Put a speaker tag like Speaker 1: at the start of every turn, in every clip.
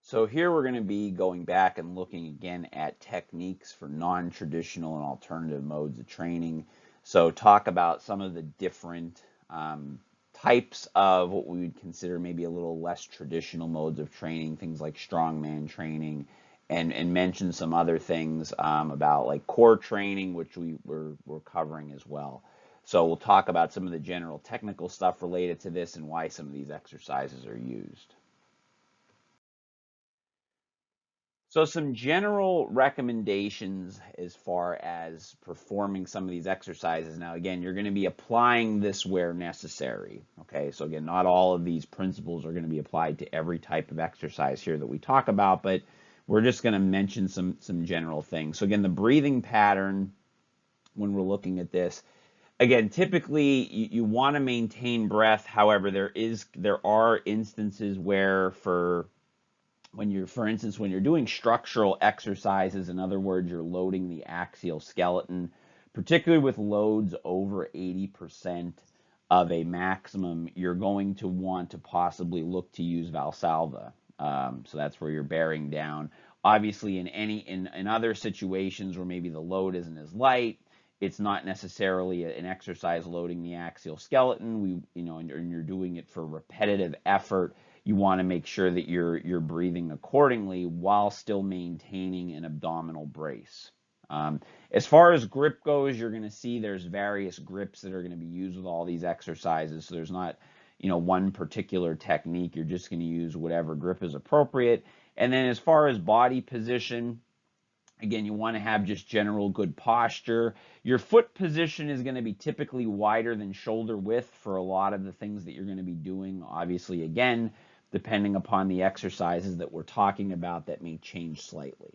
Speaker 1: So here we're going to be going back and looking again at techniques for non-traditional and alternative modes of training. So talk about some of the different types of what we would consider maybe a little less traditional modes of training, things like strongman training, and mention some other things about like core training, which we're covering as well. So we'll talk about some of the general technical stuff related to this and why some of these exercises are used. So some general recommendations as far as performing some of these exercises. Now, again, you're going to be applying this where necessary. Okay, so again, not all of these principles are going to be applied to every type of exercise here that we talk about, but we're just going to mention some general things. So again, the breathing pattern, when we're looking at this, again, typically you want to maintain breath. However, there are instances where for instance, when you're doing structural exercises, in other words, you're loading the axial skeleton, particularly with loads over 80% of a maximum, you're going to want to possibly look to use Valsalva. So that's where you're bearing down. Obviously, in other situations where maybe the load isn't as light, it's not necessarily an exercise loading the axial skeleton. And you're doing it for repetitive effort. You want to make sure that you're breathing accordingly while still maintaining an abdominal brace. As far as grip goes, you're going to see there's various grips that are going to be used with all these exercises. So there's not, one particular technique. You're just going to use whatever grip is appropriate. And then as far as body position, again, you want to have just general good posture. Your foot position is going to be typically wider than shoulder width for a lot of the things that you're going to be doing. Obviously, again, depending upon the exercises that we're talking about, that may change slightly.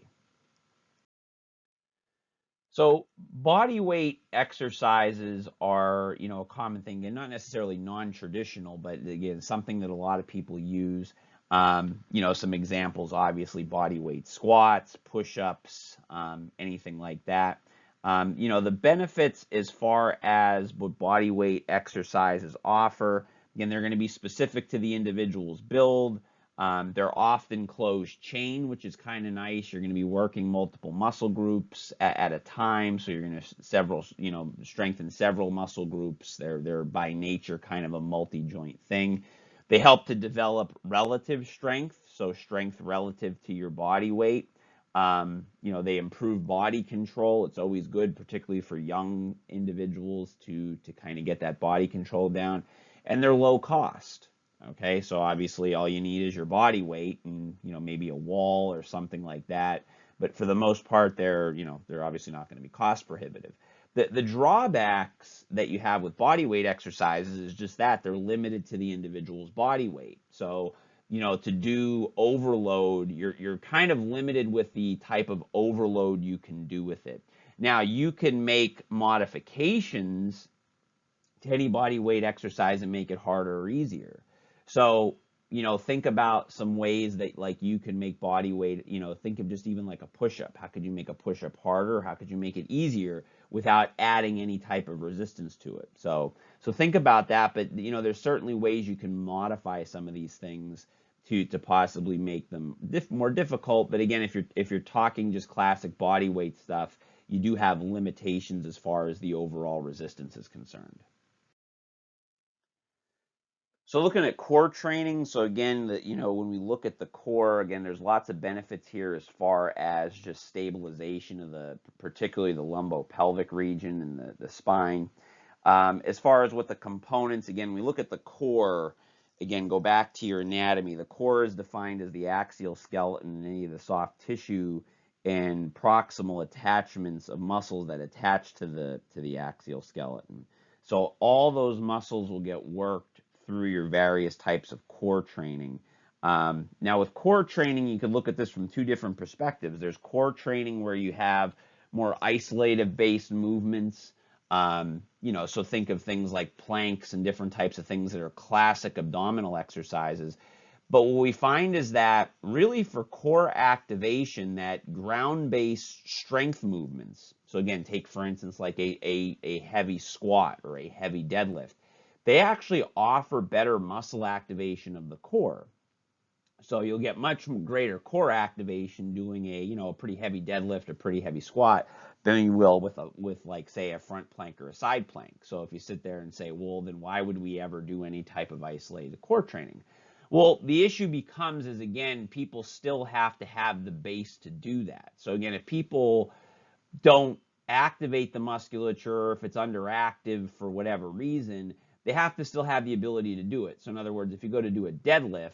Speaker 1: So body weight exercises are, a common thing, and not necessarily non-traditional, but again, something that a lot of people use. Some examples, obviously, body weight squats, push-ups, anything like that. The benefits as far as what body weight exercises offer, again, they're going to be specific to the individual's build. They're often closed chain, which is kind of nice. You're going to be working multiple muscle groups at a time, so you're going to strengthen several muscle groups. They're by nature kind of a multi-joint thing. They help to develop relative strength, so strength relative to your body weight. They improve body control. It's always good, particularly for young individuals, to kind of get that body control down. And they're low cost. Okay, so obviously all you need is your body weight and maybe a wall or something like that. But for the most part, they're obviously not going to be cost prohibitive. The drawbacks that you have with body weight exercises is just that they're limited to the individual's body weight. So to do overload, you're kind of limited with the type of overload you can do with it. Now you can make modifications to any body weight exercise and make it harder or easier. So, think about some ways that like you can make body weight, think of just even like a push-up. How could you make a push-up harder? How could you make it easier without adding any type of resistance to it? So think about that, but there's certainly ways you can modify some of these things to possibly make them more difficult. But again, if you're talking just classic body weight stuff, you do have limitations as far as the overall resistance is concerned. So looking at core training, so again, when we look at the core, again, there's lots of benefits here as far as just stabilization of particularly the lumbopelvic region and the spine. As far as what the components, again, we look at the core, again, go back to your anatomy. The core is defined as the axial skeleton and any of the soft tissue and proximal attachments of muscles that attach to the axial skeleton. So all those muscles will get worked through your various types of core training. Now with core training, you can look at this from two different perspectives. There's core training where you have more isolated based movements. So think of things like planks and different types of things that are classic abdominal exercises. But what we find is that really for core activation, that ground-based strength movements, so again, take for instance like a heavy squat or a heavy deadlift, they actually offer better muscle activation of the core. So you'll get much greater core activation doing a pretty heavy deadlift, a pretty heavy squat than you will with like say a front plank or a side plank. So if you sit there and say, well, then why would we ever do any type of isolated core training? Well, the issue becomes is again, people still have to have the base to do that. So again, if people don't activate the musculature, if it's underactive for whatever reason, they have to still have the ability to do it. So in other words, if you go to do a deadlift,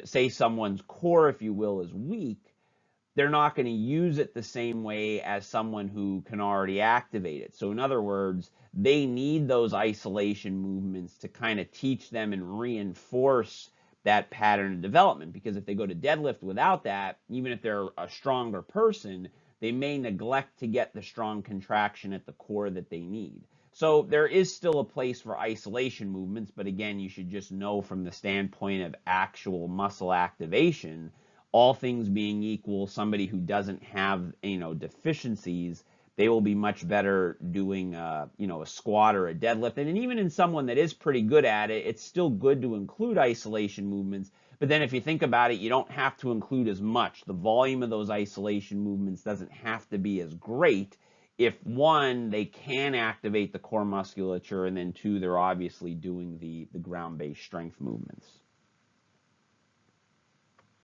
Speaker 1: say someone's core, if you will, is weak, they're not going to use it the same way as someone who can already activate it. So in other words, they need those isolation movements to kind of teach them and reinforce that pattern of development. Because if they go to deadlift without that, even if they're a stronger person, they may neglect to get the strong contraction at the core that they need. So there is still a place for isolation movements, but again, you should just know from the standpoint of actual muscle activation, all things being equal, somebody who doesn't have, deficiencies, they will be much better doing, a squat or a deadlift. And even in someone that is pretty good at it, it's still good to include isolation movements. But then if you think about it, you don't have to include as much. The volume of those isolation movements doesn't have to be as great if one, they can activate the core musculature, and then two, they're obviously doing the ground-based strength movements.